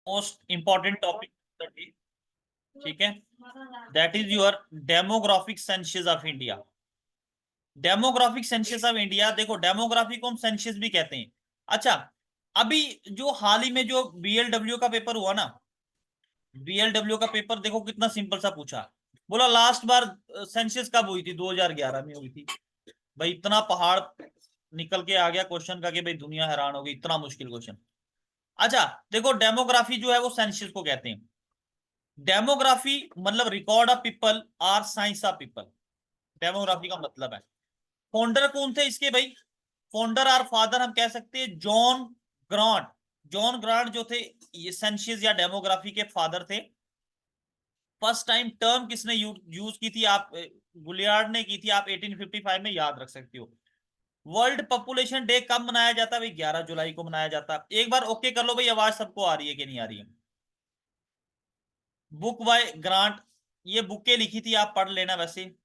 Most important topic, ठीक है, that is your demographic census of India. Demographic census of India, देखो demography को हम सेंसस भी कहते हैं। अच्छा, अभी जो हाल ही में जो बीएलडब्ल्यू का पेपर हुआ ना, बीएलडब्ल्यू का पेपर देखो कितना सिंपल सा पूछा। बोला लास्ट बार सेंसस कब हुई थी? 2011 में हुई थी। भाई इतना पहाड़ निकल के आ गया क्वेश्चन का कि भाई दुनिया हैरान हो गई, इतना मुश्किल क्वेश्चन। अच्छा, देखो डेमोग्राफी जो है वो सेंसस को कहते हैं। डेमोग्राफी मतलब record of people or science of people, demography का मतलब है। फाउंडर कौन थे इसके भाई? फाउंडर और फादर हम कह सकते हैं जॉन ग्रांट। जॉन ग्रांट जो थे ये सेंसस या डेमोग्राफी के फादर थे। फर्स्ट टाइम टर्म किसने यूज की थी? आप गुलियार्ड ने की थी, आप 1855 में याद रख सकते हो। वर्ल्ड पॉपुलेशन डे कब मनाया जाता है भाई? 11 जुलाई को मनाया जाता है। एक बार ओके कर लो भाई, आवाज सबको आ रही है कि नहीं आ रही है? बुक बाय ग्रांट, ये बुकें लिखी थी, आप पढ़ लेना। वैसे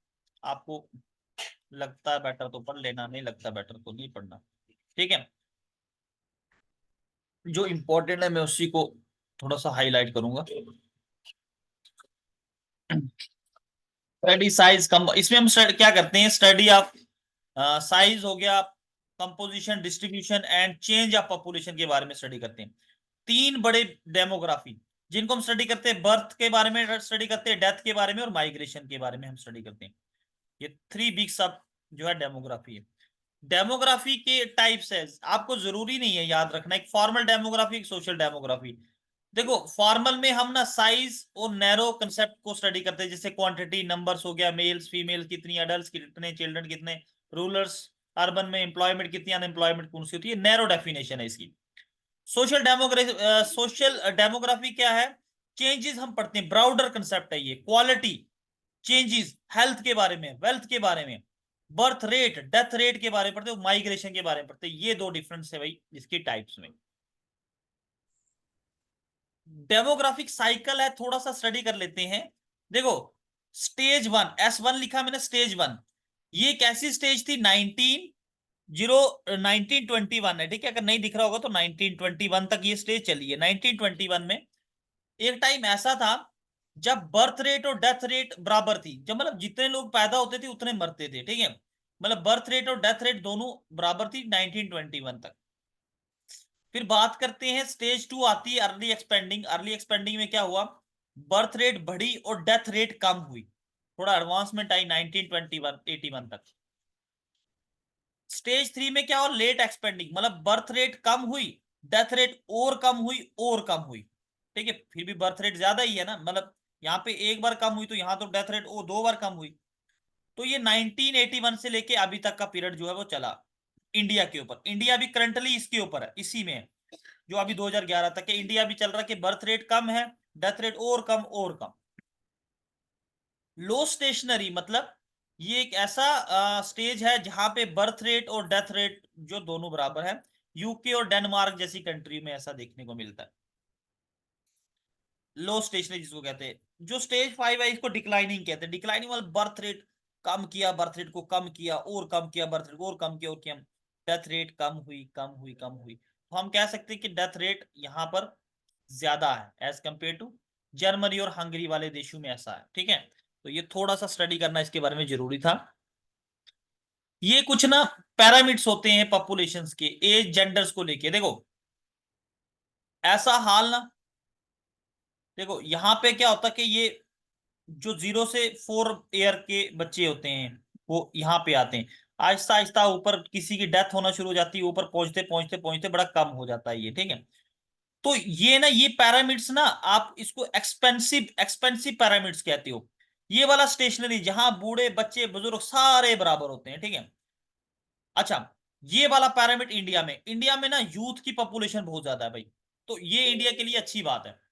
आपको लगता है बेटर तो पढ़ लेना, नहीं लगता बेटर तो नहीं पढ़ना, ठीक है। जो इंपॉर्टेंट है मैं उसी को थोड़ा सा हाईलाइट करूंगा। स्टडी साइज कम, इसमें हम क्या करते हैं? स्टडी ऑफ साइज हो गया, composition, distribution and change of population के बारे में स्टडी करते हैं। तीन बड़े डेमोग्राफी जिनको हम स्टडी करते हैं, बर्थ के बारे में स्टडी करते हैं, डेथ के बारे में और माइग्रेशन के बारे में हम स्टडी करते हैं। ये थ्री बिग सब जो है डेमोग्राफी है। डेमोग्राफी के टाइप्स है, आपको जरूरी नहीं है याद रखना, एक फॉर्मल डेमोग्राफी, एक सोशल डेमोग्राफी। देखो फॉर्मल में हम ना साइज और नैरो कंसेप्ट को स्टडी करते हैं, जैसे क्वांटिटी, नंबर्स हो गया, मेल्स फीमेल कितनी, अडल्ट कितने, चिल्ड्रन कितने, रूरल्स अर्बन में एम्प्लॉयमेंट कितनी, अनएम्प्लॉयमेंट कौन सी होती है, नैरो डेफिनेशन है इसकी। सोशल डेमोग्राफी क्या है? चेंजेस हम पढ़ते हैं, ब्राउडर कंसेप्ट है ये। क्वालिटी चेंजेस, हेल्थ के बारे में, वेल्थ के बारे में, बर्थ रेट, डेथ रेट के बारे में पढ़ते हो, माइग्रेशन के बारे में पढ़ते हैं। ये दो डिफरेंस है भाई इसकी टाइप्स में। डेमोग्राफिक साइकिल है, थोड़ा सा स्टडी कर लेते हैं। देखो स्टेज वन, S1 लिखा मैंने, स्टेज वन। ये कैसी स्टेज थी? 1921 है, ठीक है। अगर नहीं दिख रहा होगा तो 1921 तक ये स्टेज चली है। 1921 में एक टाइम ऐसा था जब बर्थ रेट और डेथ रेट बराबर थी, जब मतलब जितने लोग पैदा होते थे उतने मरते थे, ठीक है। मतलब बर्थ रेट और डेथ रेट दोनों बराबर थी 1921 तक। फिर बात करते हैं, स्टेज टू आती है अर्ली एक्सपेंडिंग। अर्ली एक्सपेंडिंग में क्या हुआ? बर्थ रेट बढ़ी और डेथ रेट कम हुई, थोड़ा एडवांसमेंट आई 1921 81 तक। स्टेज थ्री में क्या हुआ? लेट एक्सपेंडिंग, मतलब बर्थ रेट कम हुई, डेथ रेट और कम हुई और कम हुई, ठीक है। फिर भी बर्थ रेट ज्यादा ही है ना, मतलब यहाँ पे एक बार कम हुई तो यहाँ तो डेथ रेट दो बार कम हुई। तो ये 1981 से लेके अभी तक का पीरियड जो है वो चला इंडिया के ऊपर। इंडिया भी करंटली इसके ऊपर है, इसी में है, जो अभी 2011 तक है। इंडिया भी चल रहा है कि बर्थ रेट कम है, डेथ रेट और कम और कम। लो स्टेशनरी मतलब ये एक ऐसा स्टेज है जहां पे बर्थ रेट और डेथ रेट जो दोनों बराबर है। यूके और डेनमार्क जैसी कंट्री में ऐसा देखने को मिलता है। लो स्टेशनरी जिसको कहते हैं। जो स्टेज फाइव है इसको डिक्लाइनिंग कहते हैं। डिक्लाइनिंग मतलब बर्थ रेट कम किया, बर्थ रेट को कम किया और कम किया, बर्थ रेट को और कम किया और किया, डेथ रेट कम हुई कम हुई कम हुई। तो हम कह सकते हैं कि डेथ रेट यहाँ पर ज्यादा है एज कंपेयर टू जर्मनी और हंगरी वाले देशों में ऐसा है, ठीक है। तो ये थोड़ा सा स्टडी करना इसके बारे में जरूरी था। ये कुछ ना पैरामीटर्स होते हैं पॉपुलेशंस के, एज जेंडर्स को लेके। देखो ऐसा हाल ना, देखो यहाँ पे क्या होता है कि ये जो 0 से 4 ईयर के बच्चे होते हैं वो यहाँ पे आते हैं। आहिस्ता आहिस्ता ऊपर किसी की डेथ होना शुरू हो जाती है, ऊपर पहुंचते पहुंचते पहुंचते बड़ा कम हो जाता है ये, ठीक है। तो ये ना ये पैरामिड्स ना आप इसको एक्सपेंसिव एक्सपेंसिव पैरामिड्स कहते हो। ये वाला स्टेशनरी जहां बूढ़े बच्चे बुजुर्ग सारे बराबर होते हैं, ठीक है। अच्छा, ये वाला पैरामिड इंडिया में ना यूथ की पॉपुलेशन बहुत ज्यादा है भाई, तो ये इंडिया के लिए अच्छी बात है।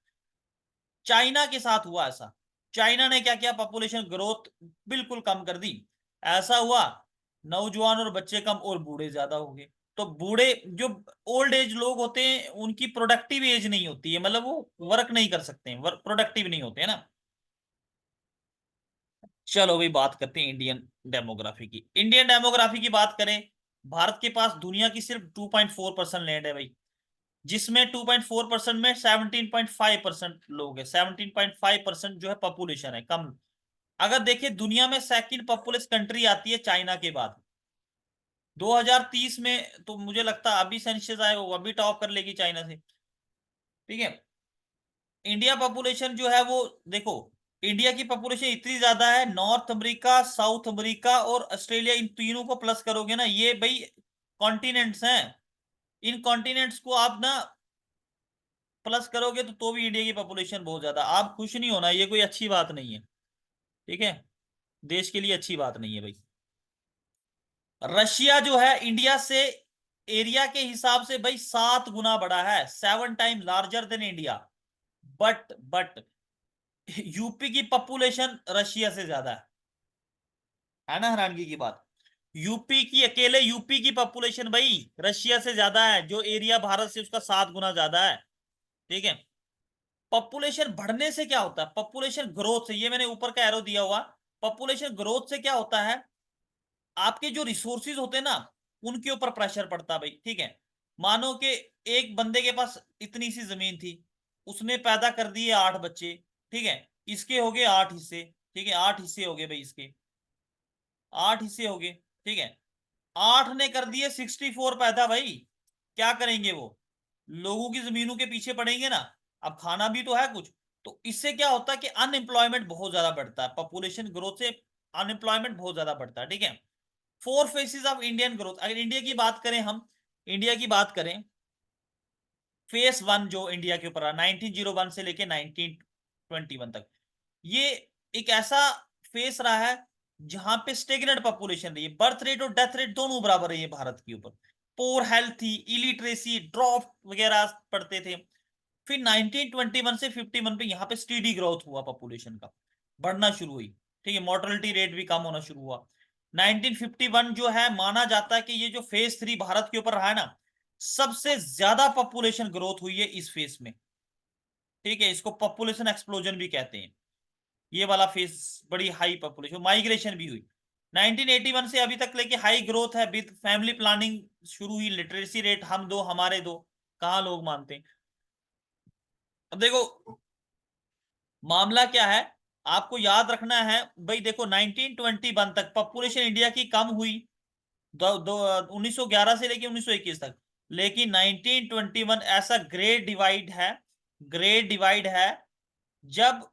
चाइना के साथ हुआ ऐसा, चाइना ने क्या किया? पॉपुलेशन ग्रोथ बिल्कुल कम कर दी। ऐसा हुआ नौजवान और बच्चे कम और बूढ़े ज्यादा हो गए। तो बूढ़े जो ओल्ड एज लोग होते हैं उनकी प्रोडक्टिव एज नहीं होती है, मतलब वो वर्क नहीं कर सकते हैं, वर्क प्रोडक्टिव नहीं होते हैं ना। चलो भाई बात करते हैं इंडियन डेमोग्राफी की। इंडियन डेमोग्राफी की बात करें, भारत के पास दुनिया की सिर्फ 2.4% लैंड है भाई। जिसमें 2.4% में 17.5% लोग है, 17.5% जो है पॉपुलेशन है कम। अगर देखिए दुनिया में सेकंड पॉपुलस कंट्री आती है चाइना के बाद। 2030 में तो मुझे लगता है अभी सेंसस आए वो अभी टॉप कर लेगी चाइना से। ठीक है। इंडिया पॉपुलेशन जो है वो, देखो इंडिया की पॉपुलेशन इतनी ज्यादा है, नॉर्थ अमेरिका, साउथ अमेरिका और ऑस्ट्रेलिया, इन तीनों को प्लस करोगे ना, ये भाई कॉन्टिनेंट्स हैं। इन कॉन्टिनेंट्स को आप ना प्लस करोगे तो भी इंडिया की पॉपुलेशन बहुत ज्यादा। आप खुश नहीं होना, ये कोई अच्छी बात नहीं है। ठीक है, देश के लिए अच्छी बात नहीं है भाई। रशिया जो है इंडिया से एरिया के हिसाब से भाई 7 गुना बड़ा है, 7 time larger than India. But UP की पॉपुलेशन रशिया से ज्यादा है ना, हैरानगी की बात। यूपी की, अकेले यूपी की पॉपुलेशन भाई रशिया से ज्यादा है, जो एरिया भारत से उसका 7 गुना ज्यादा है। ठीक है। पॉपुलेशन बढ़ने से क्या होता है, पॉपुलेशन ग्रोथ से, ये मैंने ऊपर का एरो दिया हुआ, पॉपुलेशन ग्रोथ से क्या होता है, आपके जो रिसोर्सिस होते हैं ना उनके ऊपर प्रेशर पड़ता है भाई। ठीक है। मानो कि एक बंदे के पास इतनी सी जमीन थी, उसने पैदा कर दिए 8 बच्चे। ठीक है। इसके हो गए 8 हिस्से। ठीक है, 8 हिस्से हो गए भाई इसके, 8 हिस्से हो गए। ठीक है। 8 ने कर दिए 64 पैदा भाई। क्या करेंगे वो, लोगों की जमीनों के पीछे पड़ेंगे ना। अब खाना भी तो है कुछ। तो इससे क्या होता है कि अनएम्प्लॉयमेंट बहुत ज्यादा बढ़ता है, पॉपुलेशन ग्रोथ से अनएम्प्लॉयमेंट बहुत ज्यादा बढ़ता है। ठीक है। 4 फेसेस ऑफ इंडियन ग्रोथ, अगर इंडिया की बात करें हम, इंडिया की बात करें, फेस 1 जो इंडिया के ऊपर 1901 से लेके 1921 तक, ये एक ऐसा फेस रहा है जहां पे स्टेगनेंट पॉपुलेशन रही है, बर्थ रेट और डेथ रेट दोनों बराबर रही है भारत के ऊपर। पोर हेल्थ थी, इलिटरेसी ड्रॉप वगैरह पड़ते थे। फिर 1921 से 51 पे यहाँ पे स्टीडी ग्रोथ हुआ, पॉपुलेशन का बढ़ना शुरू हुई। ठीक है, मोर्टेलिटी रेट भी कम होना शुरू हुआ। 1951 जो है, माना जाता है कि ये जो फेज 3 भारत के ऊपर रहा है ना, सबसे ज्यादा पॉपुलेशन ग्रोथ हुई है इस फेज में। ठीक है, इसको पॉपुलेशन एक्सप्लोजन भी कहते हैं। ये वाला फेज बड़ी हाई पॉपुलेशन, माइग्रेशन भी हुई। 1981 से अभी तक लेके हाई ग्रोथ है, विद फैमिली प्लानिंग शुरू हुई, लिटरेसी रेट हम दो हमारे दो, कहाँ लोग मानते हैं। अब देखो मामला क्या है, आपको याद रखना है भाई। देखो 1921 तक पॉपुलेशन इंडिया की कम हुई, 1911 से लेके 1921 तक। लेकिन 1921 ऐसा ग्रेट डिवाइड है, ग्रेट डिवाइड है, जब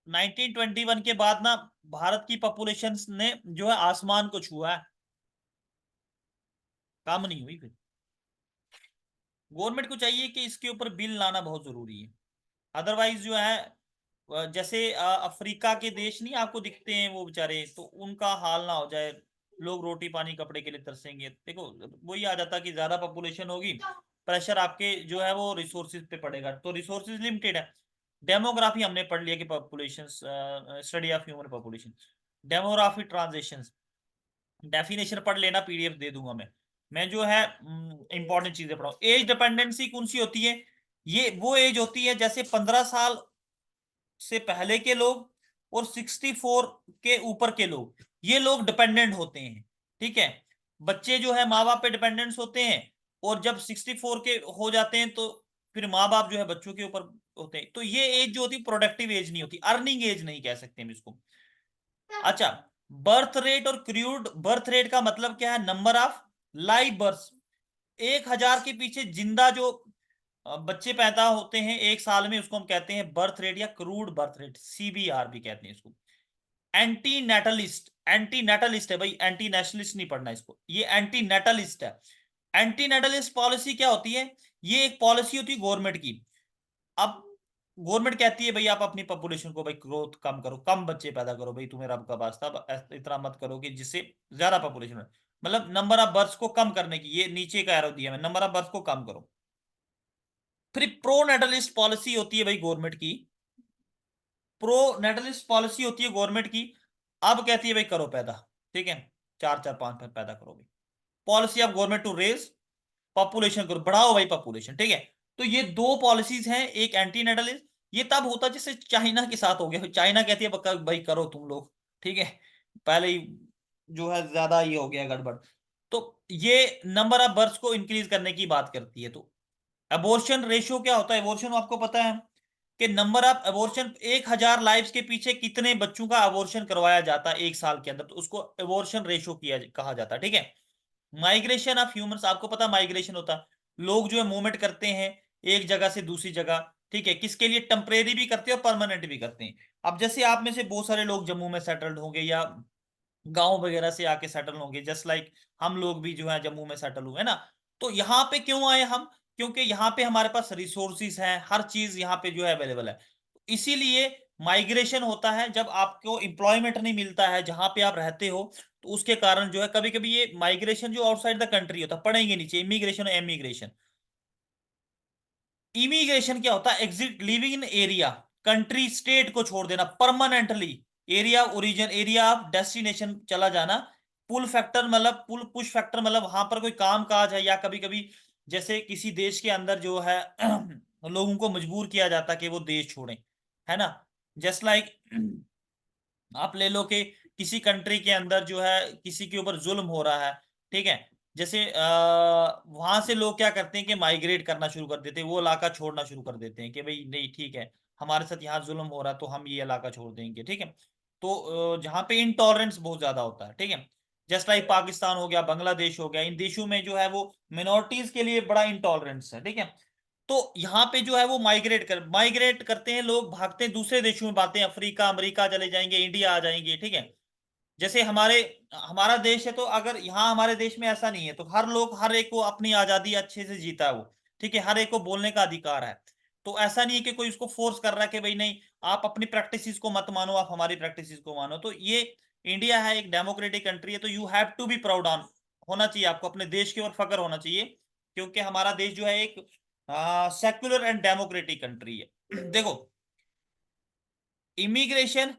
1921 के बाद ना भारत की पॉपुलेशन ने जो है आसमान को छुआ है, कम नहीं हुई। फिर गवर्नमेंट को चाहिए कि इसके ऊपर बिल लाना बहुत जरूरी है। अदरवाइज जो है जैसे अफ्रीका के देश नहीं आपको दिखते हैं वो बेचारे, तो उनका हाल ना हो जाए, लोग रोटी पानी कपड़े के लिए तरसेंगे। देखो वही आ जाता कि ज्यादा पॉपुलेशन होगी, प्रेशर आपके जो है वो रिसोर्सेज पे पड़ेगा, तो रिसोर्सेज लिमिटेड है। डेमोग्राफी हमने पढ़ लिया कि population, study of human population, demography transaction, definition पढ़ लेना, पीडीएफ दे दूंगा मैं जो है इंपॉर्टेंट चीजें पढ़ाऊँ। एज डिपेंडेंसी कौन सी होती है, ये वो एज होती है जैसे 15 साल से पहले के लोग और 64 के ऊपर के लोग, ये लोग डिपेंडेंट होते हैं। ठीक है, बच्चे जो है माँ बाप पे डिपेंडेंट्स होते हैं, और जब 64 के हो जाते हैं तो फिर माँ बाप जो है बच्चों के ऊपर होते हैं। तो ये एज जो होती प्रोडक्टिव एज नहीं होती, अर्निंग एज नहीं कह सकते हम इसको। अच्छा, बर्थ रेट और क्रूड बर्थ रेट का मतलब क्या है, नंबर ऑफ लाइव बर्थ, 1,000 के पीछे जिंदा जो बच्चे पैदा होते हैं एक साल में, उसको हम कहते हैं बर्थ रेट या क्रूड बर्थ रेट, सीबीआर भी कहते हैं इसको। एंटी नेटलिस्ट, एंटी नेटलिस्ट है भाई, एंटी नेशनलिस्ट नहीं पढ़ना इसको, ये एंटी नेटलिस्ट है। एंटी नेटलिस्ट पॉलिसी क्या होती है, ये एक पॉलिसी होती है गवर्नमेंट की। अब गवर्नमेंट कहती है भाई आप अपनी पॉपुलेशन को भाई ग्रोथ कम करो, कम बच्चे पैदा करो भाई, तुम्हें रब का वास्ता इतना मत करो कि जिससे ज्यादा पॉपुलेशन हो, मतलब नंबर ऑफ बर्थ को कम करने की, ये नीचे का एरो दिया मैं, नंबर ऑफ बर्थ को कम करो। फिर प्रो नेटलिस्ट पॉलिसी होती है भाई गवर्नमेंट की, प्रो नेटलिस्ट पॉलिसी होती है गवर्नमेंट की। अब कहती है भाई करो पैदा, ठीक है, चार चार पांच पांच पैदा करो भाई। Policy of government to raise population, करो बढ़ाओ भाई पॉपुलेशन। ठीक है, तो ये दो पॉलिसीज हैं, एक एंटी नेटलिस्ट, ये तब होता जैसे चाइना के साथ हो गया, चाइना कहती है भाई करो तुम लोग। ठीक है, पहले ही जो है ज्यादा ये हो गया गड़बड़। तो ये नंबर ऑफ बर्थ को इंक्रीज करने की बात करती है। तो अबॉर्शन रेशियो क्या होता है? अबॉर्शन आपको पता है कि नंबर ऑफ अबॉर्शन, 1,000 लाइव्स के पीछे कितने बच्चों का अबॉर्शन करवाया जाता है एक साल के अंदर, तो उसको अबॉर्शन रेशियो किया कहा जाता है, ठीक है। माइग्रेशन ऑफ ह्यूमंस, आपको पता माइग्रेशन होता है, लोग जो है मूवमेंट करते हैं एक जगह से दूसरी जगह, ठीक है, किसके लिए? टेम्परेरी भी करते हैं और परमानेंट भी करते हैं। अब जैसे आप में से बहुत सारे लोग जम्मू में सेटल्ड होंगे या गांव वगैरह से आके सेटल होंगे, जस्ट लाइक हम लोग भी जो है जम्मू में सेटल हुए, है ना। तो यहाँ पे क्यों आए हम? क्योंकि यहाँ पे हमारे पास रिसोर्सिस हैं, हर चीज यहाँ पे जो है अवेलेबल है। इसीलिए माइग्रेशन होता है जब आपको एम्प्लॉयमेंट नहीं मिलता है जहां पे आप रहते हो, तो उसके कारण जो है कभी कभी ये माइग्रेशन जो आउटसाइड द कंट्री होता है, पढ़ेंगे नीचे इमिग्रेशन और एमिग्रेशन। इमिग्रेशन क्या होता है? Exit living in area, country state को छोड़ देना permanently, area origin area of destination चला जाना। पुल फैक्टर मतलब पुल पुश फैक्टर मतलब वहां पर कोई काम काज है, या कभी कभी जैसे किसी देश के अंदर जो है लोगों को मजबूर किया जाता है कि वो देश छोड़ें, है ना। जस्ट लाइक आप ले लो कि किसी कंट्री के अंदर जो है किसी के ऊपर जुल्म हो रहा है, ठीक है, जैसे वहां से लोग क्या करते हैं कि माइग्रेट करना शुरू कर देते हैं, वो इलाका छोड़ना शुरू कर देते हैं कि भाई नहीं ठीक है, हमारे साथ यहाँ जुल्म हो रहा है तो हम ये इलाका छोड़ देंगे, ठीक है। तो जहाँ पे इंटॉलरेंस बहुत ज्यादा होता है, ठीक है, जस्ट लाइक पाकिस्तान हो गया, बांग्लादेश हो गया, इन देशों में जो है वो मिनोरिटीज के लिए बड़ा इंटॉलरेंस है, ठीक है। तो यहाँ पे जो है वो माइग्रेट करते हैं लोग, भागते हैं दूसरे देशों में, बातें अफ्रीका अमेरिका चले जाएंगे, इंडिया आ जाएंगे, ठीक है। जैसे हमारा देश है, तो अगर यहाँ हमारे देश में ऐसा नहीं है, तो हर एक को अपनी आजादी अच्छे से जीता है वो, ठीक है, हर एक को बोलने का अधिकार है। तो ऐसा नहीं है कि कोई उसको फोर्स कर रहा है कि भाई नहीं, आप अपनी प्रैक्टिसेस को मत मानो, आप हमारी प्रैक्टिसेस को मानो। तो ये इंडिया है, एक डेमोक्रेटिक कंट्री है, तो you have to be proud on, होना चाहिए आपको अपने देश के ऊपर फख्र होना चाहिए, क्योंकि हमारा देश जो है एक सेक्युलर एंड डेमोक्रेटिक कंट्री है। देखो, इमिग्रेशन,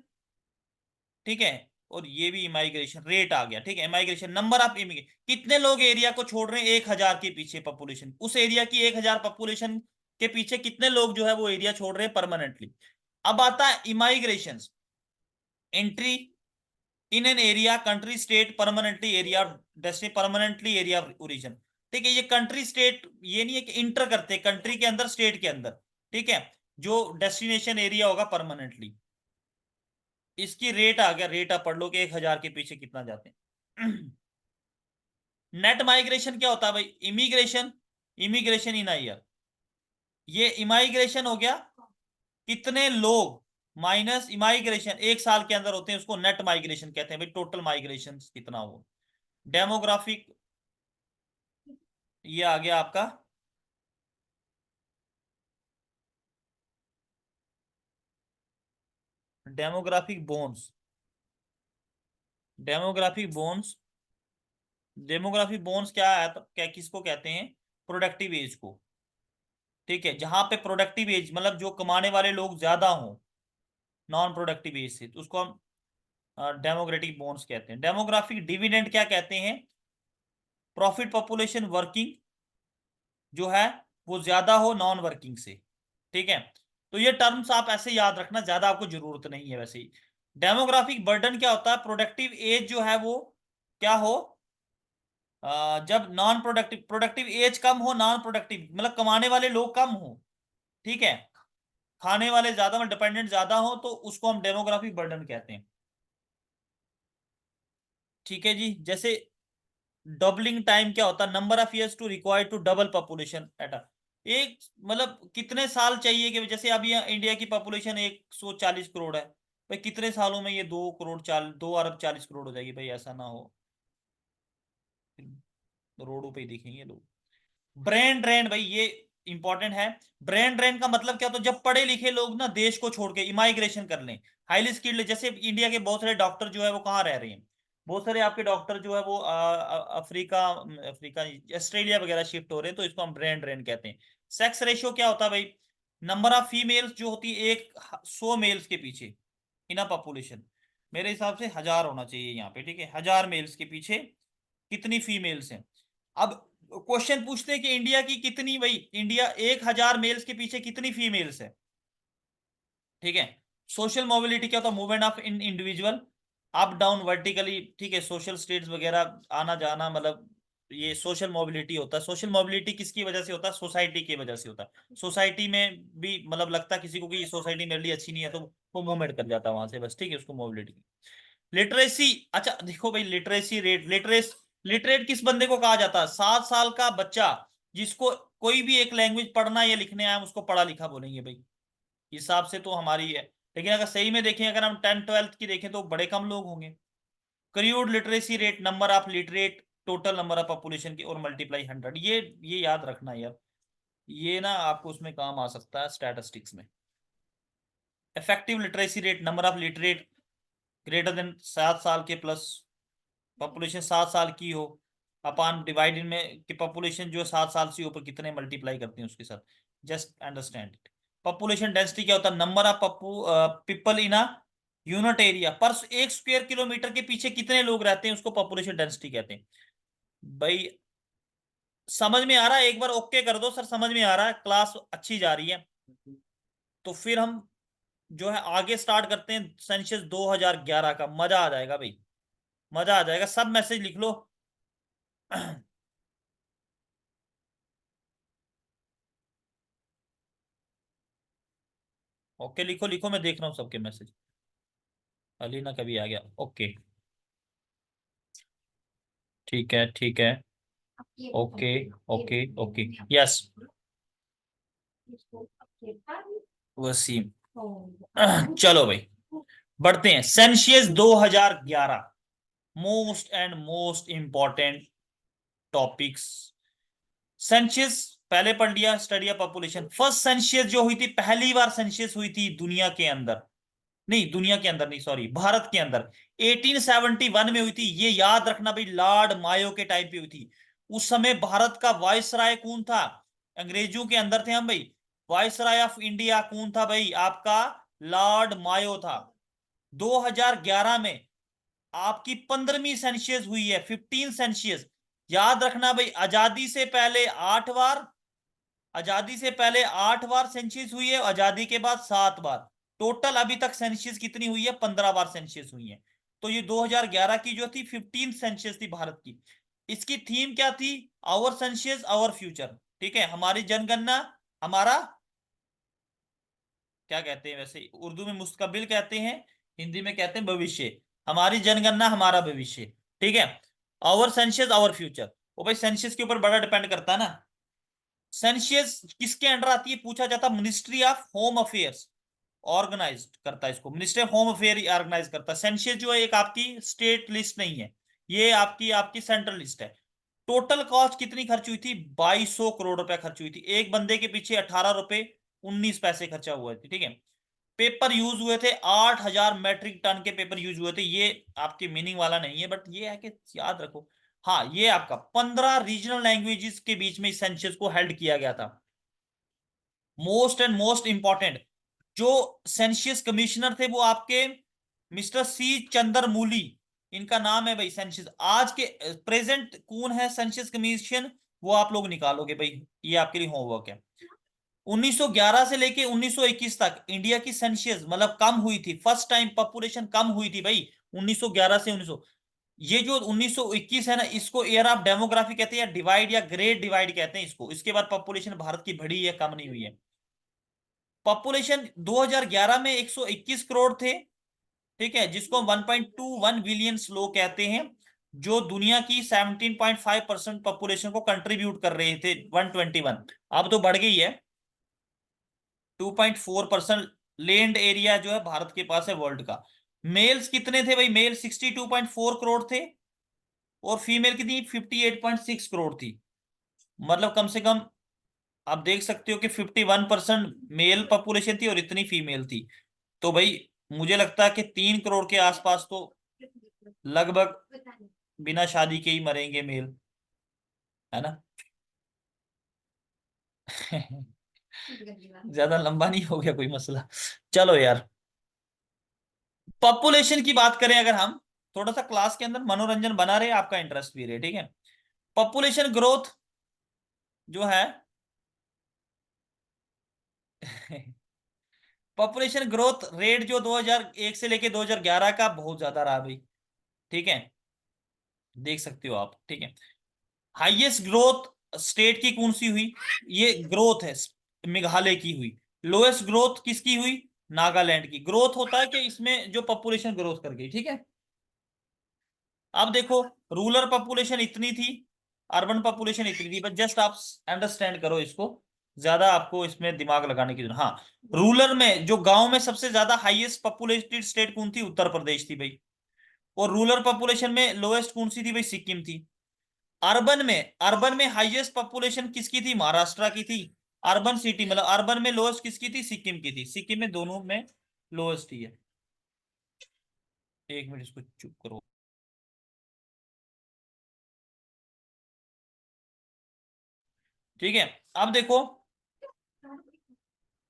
ठीक है, और ये भी इमाइग्रेशन रेट आ गया, ठीक है, इमाइग्रेशन नंबर ऑफ इमिग्रेशन, कितने लोग एरिया को छोड़ रहे हैं 1,000 के पीछे पॉपुलेशन, उस एरिया की 1,000 पॉपुलेशन के पीछे कितने लोग जो है वो एरिया छोड़ रहे हैं परमानेंटली। अब आता है immigration, entry in an area country state permanently area destiny permanently area origin, ठीक है। ये कंट्री स्टेट ये नहीं है कि इंटर करते कंट्री के अंदर स्टेट के अंदर, ठीक है, जो डेस्टिनेशन एरिया होगा परमानेंटली। इसकी रेट आ गया, रेट आप पढ़ लो कि 1,000 के पीछे कितना जाते हैं। नेट माइग्रेशन क्या होता है भाई? इमिग्रेशन, इमिग्रेशन इन ईयर, ये इमाइग्रेशन हो गया, कितने लोग माइनस इमाइग्रेशन एक साल के अंदर होते हैं, उसको नेट माइग्रेशन कहते हैं भाई, टोटल माइग्रेशन कितना हो। डेमोग्राफिक, ये आ गया आपका demographic bones, demographic bones, demographic bones क्या है, तो क्या किसको कहते हैं? प्रोडक्टिव एज को, ठीक है, जहां पे प्रोडक्टिव एज मतलब जो कमाने वाले लोग ज्यादा हों नॉन प्रोडक्टिव एज से, तो उसको हम डेमोग्रेटिक बोन्स कहते हैं। डेमोग्राफिक डिविडेंड क्या कहते हैं? प्रॉफिट पॉपुलेशन वर्किंग जो है वो ज्यादा हो नॉन वर्किंग से, ठीक है। तो ये टर्म्स आप ऐसे याद रखना, ज्यादा आपको जरूरत नहीं है वैसे ही। डेमोग्राफिक बर्डन क्या होता है? प्रोडक्टिव एज जो है वो क्या हो, जब नॉन प्रोडक्टिव, प्रोडक्टिव एज कम हो, नॉन प्रोडक्टिव मतलब कमाने वाले लोग कम हो, ठीक है, खाने वाले ज्यादा मतलब डिपेंडेंट ज्यादा हो, तो उसको हम डेमोग्राफिक बर्डन कहते हैं, ठीक है जी। जैसे डबलिंग टाइम क्या होता है? Number of years to require to double population at एक मतलब कितने साल चाहिए कि जैसे अभी इंडिया की पॉपुलेशन 140 करोड़ है, भाई कितने सालों में ये 2 अरब 40 करोड़ हो जाएगी? भाई ऐसा ना हो, रोडों पे ही दिखेंगे लोग। ब्रेन ड्रेन, भाई ये इंपॉर्टेंट है। ब्रेन ड्रेन का मतलब क्या होता है? जब पढ़े लिखे लोग ना देश को छोड़ के इमाइग्रेशन कर लें, हाईली स्किल्ड, जैसे इंडिया के बहुत सारे डॉक्टर जो है वो कहाँ रह रहे हैं, बहुत सारे आपके डॉक्टर जो है वो अफ्रीका, अफ्रीका ऑस्ट्रेलिया वगैरह शिफ्ट हो रहे हैं, तो इसको हम ब्रेन ड्रेन कहते हैं। सेक्स रेशियो क्या होता है भाई? नंबर ऑफ फीमेल्स जो होती है एक 100 मेल्स के पीछे इन अ पॉपुलेशन, मेरे हिसाब से 1,000 होना चाहिए यहाँ पे, ठीक है, 1,000 मेल्स के पीछे कितनी फीमेल्स हैं। अब क्वेश्चन पूछते हैं कि इंडिया की कितनी, भाई इंडिया 1,000 मेल्स के पीछे कितनी फीमेल्स है, ठीक है। सोशल मोबिलिटी क्या होता है? Movement of in individual up down vertically, ठीक है, सोशल स्टेट्स वगैरह आना जाना मतलब ये सोशल मोबिलिटी होता है। सोशल मोबिलिटी किसकी वजह से होता है? सोसाइटी की वजह से होता है। सोसाइटी में भी मतलब लगता है किसी को कि सोसाइटी मेरे लिए अच्छी नहीं है, तो वो मूवमेंट कर जाता है वहां से, बस ठीक है, उसको मोबिलिटी। लिटरेसी, अच्छा देखो भाई, लिटरेसी रेट, लिटरेट किस बंदे को कहा जाता है? 7 साल का बच्चा जिसको कोई भी एक लैंग्वेज पढ़ना या लिखने आया, हम उसको पढ़ा लिखा बोलेंगे भाई, हिसाब से तो हमारी है। लेकिन अगर सही में देखें, अगर हम 10th 12th की देखें तो बड़े कम लोग होंगे। Crude literacy rate, number of literate total number of population की, और मल्टीप्लाई 100, ये याद रखना यार, ये ना आपको उसमें काम आ सकता है स्टैटिस्टिक्स में। Effective literacy rate, number of literate greater than 7 साल के प्लस, पॉपुलेशन 7 साल की हो, अपान डिवाइड में कि पॉपुलेशन जो 7 साल से ऊपर कितने मल्टीप्लाई करते हैं उसके साथ। Just understand it. Population density क्या होता है? Number of people in a unit area पर 1 स्क्वायर किलोमीटर के पीछे कितने लोग रहते हैं, उसको पॉपुलेशन डेंसिटी कहते हैं भाई। समझ में आ रहा है? एक बार ओके कर दो सर, समझ में आ रहा है, क्लास अच्छी जा रही है। तो फिर हम जो है आगे स्टार्ट करते हैं सेंसस 2011 का। मजा आ जाएगा भाई, मजा आ जाएगा। सब मैसेज लिख लो। ओके, लिखो लिखो, मैं देख रहा हूँ सबके मैसेज। अलीना कभी आ गया, ओके, ठीक है ठीक है, okay okay okay, yes, Wasim. चलो भाई, बढ़ते हैं। Census 2011, most and most important topics. Census पहले पढ़ लिया, study of population. First census जो हुई थी, पहली बार सेंसियस हुई थी दुनिया के अंदर, नहीं दुनिया के अंदर नहीं, सॉरी, भारत के अंदर 1871 में हुई थी। ये याद रखना भाई, लॉर्ड मायो के टाइम पे हुई थी। उस समय भारत का वायसराय कौन था? अंग्रेजों के अंदर थे हम भाई। वायसराय ऑफ इंडिया कौन था भाई? आपका लॉर्ड मायो था। 2011 में आपकी 15वीं सेंसियस हुई है, 15 सेंसियस। याद रखना भाई, आजादी से पहले 8 बार, आजादी से पहले 8 बार सेंसियस हुई है, आजादी के बाद 7 बार। टोटल अभी तक सेंसियस कितनी हुई है? 15 बार सेंसियस हुई है। तो ये 2011 की जो थी 15 सेंसियस थी भारत की। इसकी थीम क्या थी? Our census our future. ठीक है, हमारी जनगणना हमारा, क्या कहते हैं वैसे, उर्दू में मुस्तकबिल कहते हैं, हिंदी में कहते हैं भविष्य। हमारी जनगणना हमारा भविष्य। ठीक है, आवर सेंसियस आवर फ्यूचर। वो भाई सेंसियस के ऊपर बड़ा डिपेंड करता है ना। सेंसियस किसके अंडर आती है पूछा जाता? Ministry of home affairs organise करता है इसको, ministry of home affair organise करता है। सेंसियस जो है एक आपकी स्टेट लिस्ट नहीं है, ये आपकी आपकी सेंट्रल लिस्ट है। टोटल कॉस्ट कितनी खर्च हुई थी? 2200 करोड़ रुपए खर्च हुई थी। एक बंदे के पीछे 18 रुपए 19 पैसे खर्चा हुआ थी। ठीक है, पेपर यूज हुए थे 8000 मेट्रिक टन के पेपर यूज हुए थे। ये आपके मीनिंग वाला नहीं है, बट ये है कि याद रखो। हाँ, ये आपका 15 रीजनल लैंग्वेजेस के बीच में सेंसस को हेल्ड किया गया था। मोस्ट एंड मोस्ट इंपॉर्टेंट जो सेंसियस कमिश्नर थे, वो आपके मिस्टर सी चंद्रमूली, इनका नाम है भाई सेंसियस। आज के प्रेजेंट कौन है सेंसियस कमीशन? वो आप लोग निकालोगे भाई, ये आपके लिए होमवर्क है। 1911 से लेके 1921 तक इंडिया की सेंसियस मतलब कम हुई थी, फर्स्ट टाइम पॉपुलेशन कम हुई थी भाई, 1911 से 1900। ये जो 1921 है ना, इसको ईयर ऑफ डेमोग्राफी कहते हैं, या डिवाइड या ग्रेट डिवाइड कहते हैं इसको। इसके बाद पॉपुलेशन भारत की बढ़ी है, कम नहीं हुई है। पॉपुलेशन 2011 में 121 करोड़ थे। ठीक है, जिसको 1.21 बिलियन लोग कहते हैं, जो दुनिया की 17.5% पॉपुलेशन को कंट्रीब्यूट कर रहे थे। 121, अब तो बढ़ गई है, 2.4% लैंड एरिया जो है भारत के पास है वर्ल्ड का। मेल्स कितने थे भाई? मेल 62.4 करोड़ थे, और फीमेल कितनी? 58.6 करोड़ थी। मतलब कम से कम आप देख सकते हो कि 51% मेल पॉपुलेशन थी और इतनी फीमेल थी। तो भाई मुझे लगता है कि 3 करोड़ के आसपास तो लगभग बिना शादी के ही मरेंगे मेल, है ना? ज्यादा लंबा नहीं हो गया कोई मसला? चलो यार, पॉपुलेशन की बात करें अगर हम, थोड़ा सा क्लास के अंदर मनोरंजन बना रहे, आपका इंटरेस्ट भी रहे, ठीक है। पॉपुलेशन ग्रोथ जो है, पॉपुलेशन ग्रोथ रेट जो 2001 से लेके 2011 का बहुत ज्यादा रहा भाई। ठीक है, देख सकते हो आप, ठीक है। हाईएस्ट ग्रोथ स्टेट की कौन सी हुई, ये ग्रोथ है मेघालय की हुई। लोएस्ट ग्रोथ किसकी हुई, नागालैंड की। ग्रोथ होता है कि इसमें जो पॉपुलेशन ग्रोथ कर गई, ठीक है। अब देखो, रूरल पॉपुलेशन इतनी थी, अर्बन पॉपुलेशन इतनी थी, बस जस्ट आप अंडरस्टैंड करो इसको, ज्यादा आपको इसमें दिमाग लगाने की जरूरत। हाँ, रूरल में जो गांव में सबसे ज्यादा हाईएस्ट पॉपुलेटेड स्टेट कौन थी, उत्तर प्रदेश थी भाई। और रूरल पॉपुलेशन में लोएस्ट कौन सी थी भाई, सिक्किम थी। अर्बन में हाईएस्ट पॉपुलेशन किसकी थी, महाराष्ट्र की थी। अर्बन सिटी मतलब अर्बन में लोएस्ट किसकी थी, सिक्किम की थी। सिक्किम में दोनों में लोएस्ट ही है। एक मिनट इसको चुप करो। ठीक है, अब देखो,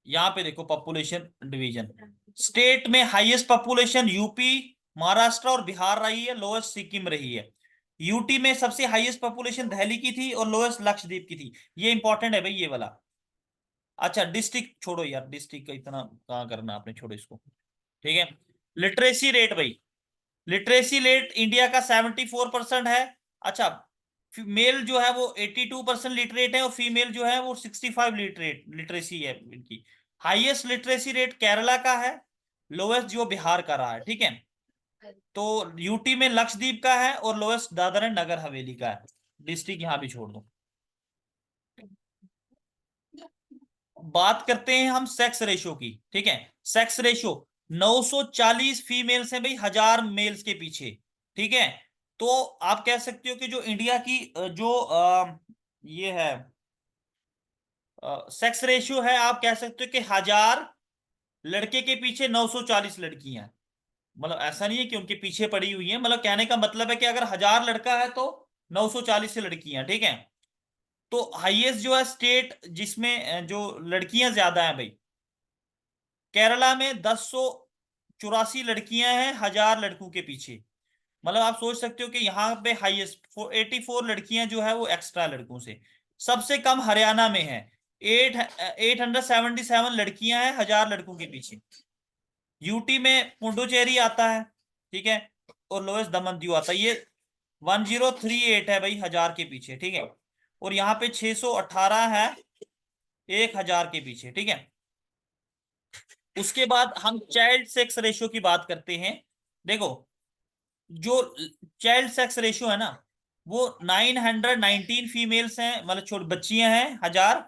यहाँ पे देखो पॉपुलेशन डिवीजन। स्टेट में हाईएस्ट पॉपुलेशन यूपी, महाराष्ट्र और बिहार रही है, लोएस्ट सिक्किम रही है। यूटी में सबसे हाईएस्ट पॉपुलेशन दिल्ली की थी और लोएस्ट लक्षद्वीप की थी। ये इंपॉर्टेंट है भाई ये वाला। अच्छा डिस्ट्रिक्ट छोड़ो यार, डिस्ट्रिक्ट का इतना कहाँ करना आपने, छोड़ो इसको। ठीक है, लिटरेसी रेट भाई, लिटरेसी रेट इंडिया का 74% है। अच्छा, मेल जो है वो 82% लिटरेट है और फीमेल जो है वो 65 लिटरेसी है इनकी। हाईएस्ट लिटरेसी रेट केरला का है, लोएस्ट जो बिहार का रहा है, ठीक है। तो यूटी में लक्षद्वीप का है और लोएस्ट दादर एंड नगर हवेली का है। डिस्ट्रिक्ट यहाँ भी छोड़ दो। बात करते हैं हम सेक्स रेशो की, ठीक है। सेक्स रेशो 940 फीमेल्स हैं भाई 1000 मेल्स के पीछे, ठीक है। तो आप कह सकते हो कि जो इंडिया की जो ये है सेक्स रेशियो है, आप कह सकते हो कि 1000 लड़के के पीछे 940 लड़कियां हैं। मतलब ऐसा नहीं है कि उनके पीछे पड़ी हुई है, मतलब कहने का मतलब है कि अगर 1000 लड़का है तो 940 से लड़कियां, ठीक है। तो हाईएस्ट जो है स्टेट जिसमें जो लड़कियां ज्यादा हैं भाई, केरला में 1084 लड़कियां हैं 1000 लड़कों के पीछे। मतलब आप सोच सकते हो कि यहाँ पे हाईएस्ट 84 लड़कियां जो है वो एक्स्ट्रा लड़कों से। सबसे कम हरियाणा में है, 877 लड़कियां हैं 1000 लड़कों के पीछे। यूटी में पुडुचेरी आता है, ठीक है। और लोएस्ट दमन दीव आता है। ये 1038 है भाई 1000 के पीछे, ठीक है। और यहाँ पे 618 है 1000 के पीछे, ठीक है। उसके बाद हम चाइल्ड सेक्स रेशियो की बात करते हैं। देखो, जो चाइल्ड सेक्स रेशियो है ना, वो 919 फीमेल्स हैं, मतलब छोटी बच्चियां हैं 1000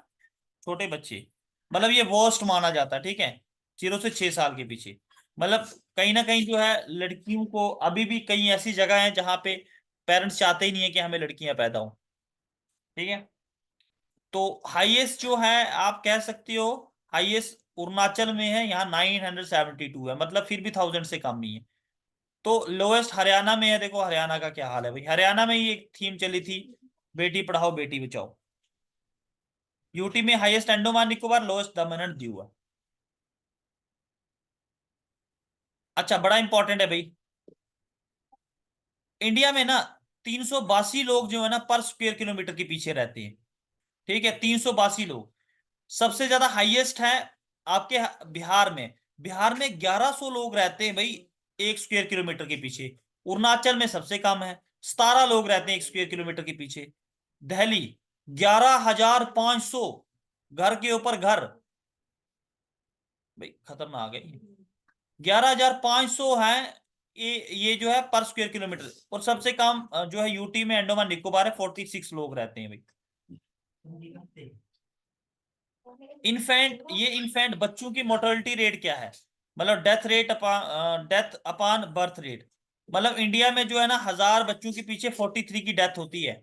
छोटे बच्चे। मतलब ये वर्स्ट माना जाता है, ठीक है, 0 से 6 साल के पीछे। मतलब कहीं ना कहीं जो है लड़कियों को अभी भी कई ऐसी जगह है जहां पे पेरेंट्स चाहते ही नहीं है कि हमें लड़कियां पैदा हो, ठीक है। तो हाईएस्ट जो है आप कह सकते हो, हाईएस्ट अरुणाचल में है, यहाँ 972 है, मतलब फिर भी 1000 से कम नहीं है। तो लोएस्ट हरियाणा में है। देखो हरियाणा का क्या हाल है भाई, हरियाणा में ये एक थीम चली थी, बेटी पढ़ाओ बेटी बचाओ। यूटी में highest Andaman Nicobar, lowest Daman and Diu है। अच्छा बड़ा इंपॉर्टेंट है भाई, इंडिया में ना 382 लोग जो है ना पर स्क्वायर किलोमीटर के पीछे रहते हैं, ठीक है। 382 लोग। सबसे ज्यादा हाईएस्ट है आपके बिहार में। बिहार में 1100 लोग रहते हैं भाई 1 स्क्वायर किलोमीटर के पीछे। अरुणाचल में सबसे कम है, 17 लोग रहते हैं 1 स्क्वायर किलोमीटर के पीछे। दिल्ली 11,500 घर के ऊपर घर, भाई खतरनाक है। 11,500 है ये जो है पर स्क्वायर किलोमीटर। और सबसे कम जो है यूटी में अंडमान निकोबार है, 46 लोग रहते हैं भाई। इन्फेंट बच्चों की मोर्टेलिटी रेट क्या है, मतलब डेथ अपॉन बर्थ रेट। मतलब इंडिया में जो है ना 1000 बच्चों के पीछे 43 की डेथ होती है।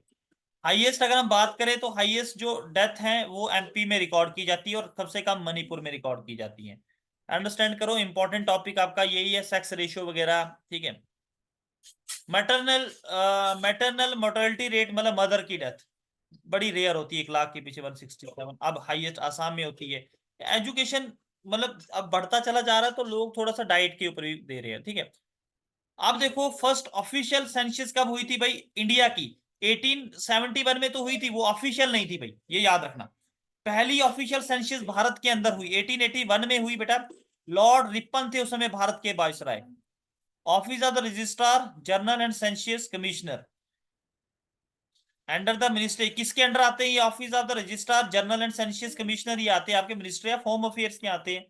हाईएस्ट अगर हम बात करें तो हाईएस्ट जो डेथ है वो एमपी में रिकॉर्ड की जाती है और सबसे कम मणिपुर में रिकॉर्ड की जाती है। अंडरस्टैंड करो, इंपॉर्टेंट टॉपिक आपका यही है, सेक्स रेशियो वगैरह, ठीक है। मैटरनल मैटरनल मोर्टेलिटी रेट, मतलब मदर की डेथ बड़ी रेयर होती है, 1 लाख के पीछे 167। अब हाईएस्ट आसाम में होती है। एजुकेशन मतलब अब बढ़ता चला जा रहा है, तो लोग थोड़ा सा डाइट के ऊपर भी दे रहे हैं, ठीक है। आप देखो फर्स्ट ऑफिशियल सेंसस कब हुई थी भाई इंडिया की, 1871 में तो हुई थी, वो ऑफिशियल नहीं थी भाई, ये याद रखना। पहली ऑफिशियल सेंसस भारत के अंदर हुई 1881 में हुई बेटा। लॉर्ड रिपन थे उस समय भारत के viceroy. Office of the registrar general and census commissioner. Under the ministry, किसके अंडर आते हैं ये? Office of the registrar general and census commissioner, ये आते हैं आपके मिनिस्ट्री ऑफ होम अफेयर्स के आते हैं।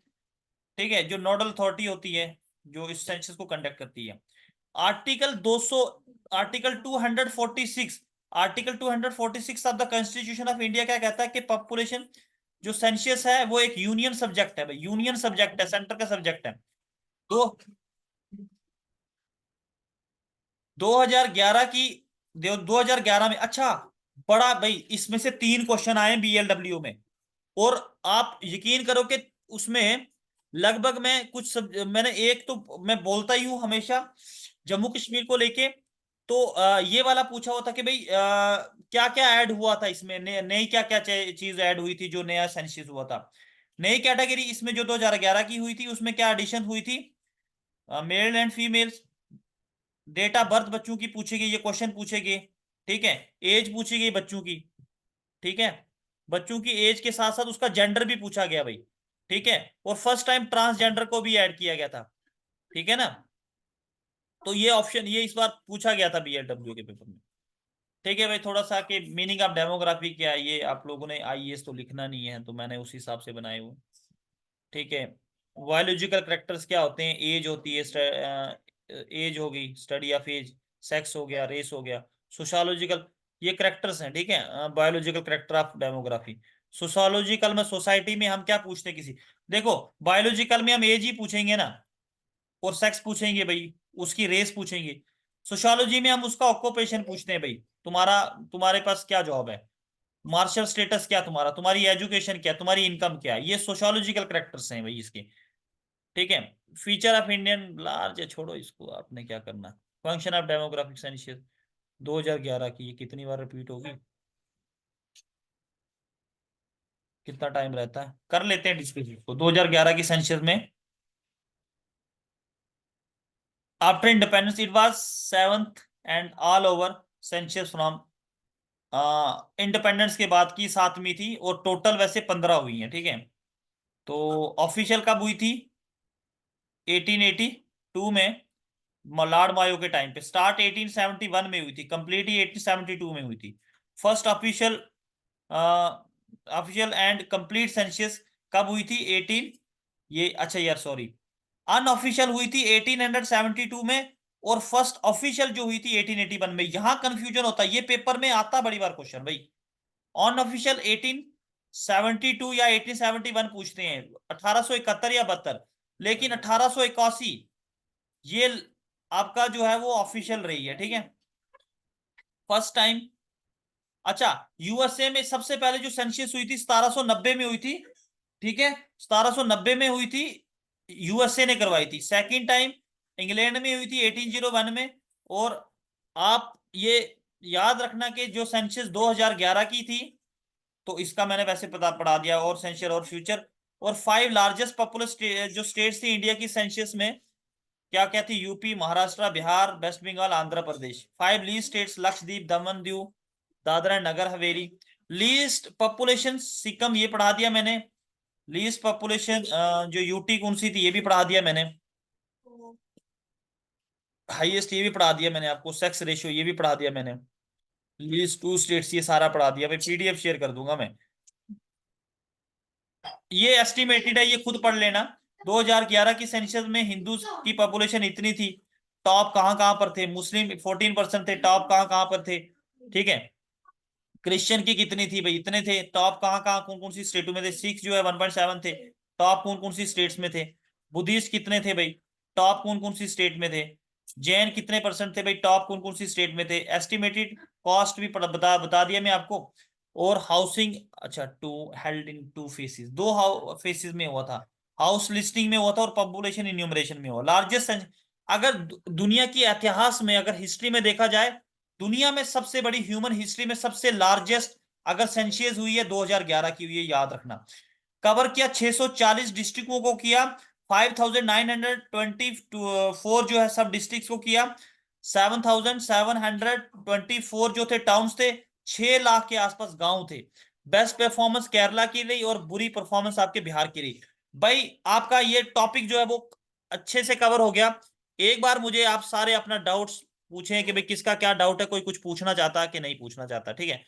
ठीक है, जो नोडल अथॉरिटी होती है जो इस सेंसस को कंडक्ट करती है। Article 200, article 246, article 246 of the constitution of India क्या कहता है कि पॉपुलेशन जो सेंसस है वो एक यूनियन सब्जेक्ट है भाई, यूनियन सब्जेक्ट है, सेंटर का सब्जेक्ट है। तो 2011 की 2011 में, अच्छा बड़ा भाई, इसमें से 3 क्वेश्चन आए बीएलडब्ल्यू में। और आप यकीन करो कि उसमें लगभग मैं मैंने एक तो मैं बोलता ही हूं हमेशा जम्मू कश्मीर को लेके। तो ये वाला पूछा हुआ था कि भाई क्या क्या ऐड हुआ था इसमें, नई क्या क्या चीज ऐड हुई थी जो नया सेंसस हुआ था। नई कैटेगरी इसमें जो 2011 की हुई थी उसमें क्या एडिशन हुई थी? Male and female, date of birth बच्चों की पूछेगी, ये क्वेश्चन पूछेगी। ठीक है, एज पूछेगी बच्चों की। ठीक है, बच्चों की एज के साथ साथ उसका जेंडर भी पूछा गया भाई। ठीक है, और फर्स्ट टाइम ट्रांसजेंडर को भी ऐड किया गया था। ठीक है ना, तो ये ऑप्शन ये इस बार पूछा गया था बीएलडब्ल्यू के पेपर में। ठीक है भाई, थोड़ा सा कि मीनिंग ऑफ डेमोग्राफी क्या है, ये आप लोगों ने आईएएस तो लिखना नहीं है तो मैंने उस हिसाब से बनाए हुए। ठीक है, बायोलॉजिकल करेक्टर्स क्या होते हैं? एज होती है, एज हो गई, स्टडी ऑफ एज, सेक्स हो गया, रेस हो गया, सोशोलॉजिकल, ये करेक्टर्स हैं। ठीक है, biological character of demography. Sociological में सोसाइटी में हम क्या पूछते हैं किसी, देखो बायोलॉजिकल में हम एज ही पूछेंगे ना, और सेक्स पूछेंगे भाई, उसकी रेस पूछेंगे। सोशोलॉजी में हम उसका ऑक्यूपेशन पूछते हैं भाई, तुम्हारा तुम्हारे पास क्या जॉब है, मार्शल स्टेटस क्या तुम्हारा, तुम्हारी एजुकेशन क्या, तुम्हारी इनकम क्या है, ये सोशोलॉजिकल करेक्टर्स हैं भाई इसके। ठीक है, फीचर ऑफ इंडियन लार्ज है, छोड़ो इसको, आपने क्या करना। फंक्शन ऑफ डेमोग्राफिक सेंसस 2011 की, ये कितनी बार रिपीट होगी, कितना टाइम रहता है, कर लेते हैं डिस्कस इसको। 2011 की सेंसस में after independence it was seventh and all over census from, independence के बाद की 7वीं थी, और टोटल वैसे 15 हुई है। ठीक है, तो ऑफिशियल कब हुई थी? 1882 में, लॉर्ड मायो के टाइम पे। स्टार्ट 1871 में हुई थी, कंप्लीट ही 1872 में हुई थी। First official official and complete census कब हुई थी? 18, ये अच्छा यार सॉरी, अनऑफिशियल हुई थी 1872 में, और फर्स्ट ऑफिशियल जो हुई थी 1881 में। यहां कंफ्यूजन होता है, ये पेपर में आता बड़ी बार क्वेश्चन भाई। अनऑफिशियल 1872 या 1871 पूछते हैं, 1871 या 72, लेकिन 1881 ये आपका जो है वो ऑफिशियल रही है। ठीक है, फर्स्ट टाइम। अच्छा, यूएसए में सबसे पहले जो सेंसस हुई थी 1790 में हुई थी। ठीक है, 1790 में हुई थी, यूएसए ने करवाई थी। सेकंड टाइम इंग्लैंड में हुई थी 1801 में। और आप ये याद रखना कि जो सेंसस 2011 की थी, तो इसका मैंने वैसे पता पढ़ा दिया, और सेंसर और फ्यूचर। और 5 लार्जेस्ट पॉपुलस जो स्टेट्स थी इंडिया की सेंसस में, क्या क्या थी? UP, Maharashtra, Bihar, waste Bengal, Andhra Pradesh. 5 least states, Lakshadweep, Daman Diu, Dadra and Nagar Haveli. Least population Sikkim, ये पढ़ा दिया मैंने। लीस्ट पॉपुलेशन जो यूटी कौन सी थी, ये भी पढ़ा दिया मैंने। हाईएस्ट ये भी पढ़ा दिया मैंने आपको। सेक्स रेशियो ये भी पढ़ा दिया मैंने। लीस्ट 2 स्टेट्स ये सारा पढ़ा दिया भाई, पीडीएफ शेयर कर दूंगा मैं। ये एस्टिमेटेड है, ये खुद पढ़ लेना। 2011 की सेंसस में हिंदू की पॉपुलेशन इतनी थी। टॉप कहां कहां पर थे? मुस्लिम 14% थे, टॉप कहां कहां पर थे? ठीक है, क्रिश्चियन की कितनी थी भाई? इतने थे। टॉप कहां कहां कौन कौन सी स्टेटों में थे? सिख जो है 1.7 थे। टॉप कौन कौन सी स्टेट्स में थे? बुद्धिस्ट कितने थे भाई? टॉप कौन कौन सी स्टेट में थे? जैन कितने परसेंट थे भाई? टॉप कौन कौन सी स्टेट में थे? एस्टिमेटेड कॉस्ट भी बता दिया मैं आपको। और हाउसिंग, अच्छा, two held in 2 phases, 2 phases में हुआ था। हाउस लिस्टिंग में हुआ था और पॉपुलेशन इन्यूमरेशन में हुआ। लार्जेस्ट, अगर दुनिया की इतिहास में, अगर हिस्ट्री में देखा जाए, दुनिया में सबसे बड़ी, ह्यूमन हिस्ट्री में सबसे लार्जेस्ट अगर सेंसस हुई है 2011 की हुई है, याद रखना। कवर किया 640 डिस्ट्रिक्टों को किया। 5924 जो है सब डिस्ट्रिक्ट को किया। 7724 जो थे टाउन्स थे। 6 लाख के आसपास गांव थे। बेस्ट परफॉर्मेंस केरला की रही और बुरी परफॉर्मेंस आपके बिहार की रही। भाई आपका ये टॉपिक जो है वो अच्छे से कवर हो गया। एक बार मुझे आप सारे अपना डाउट्स पूछें कि भाई किसका क्या डाउट है, कोई कुछ पूछना चाहता है कि नहीं पूछना चाहता, ठीक है।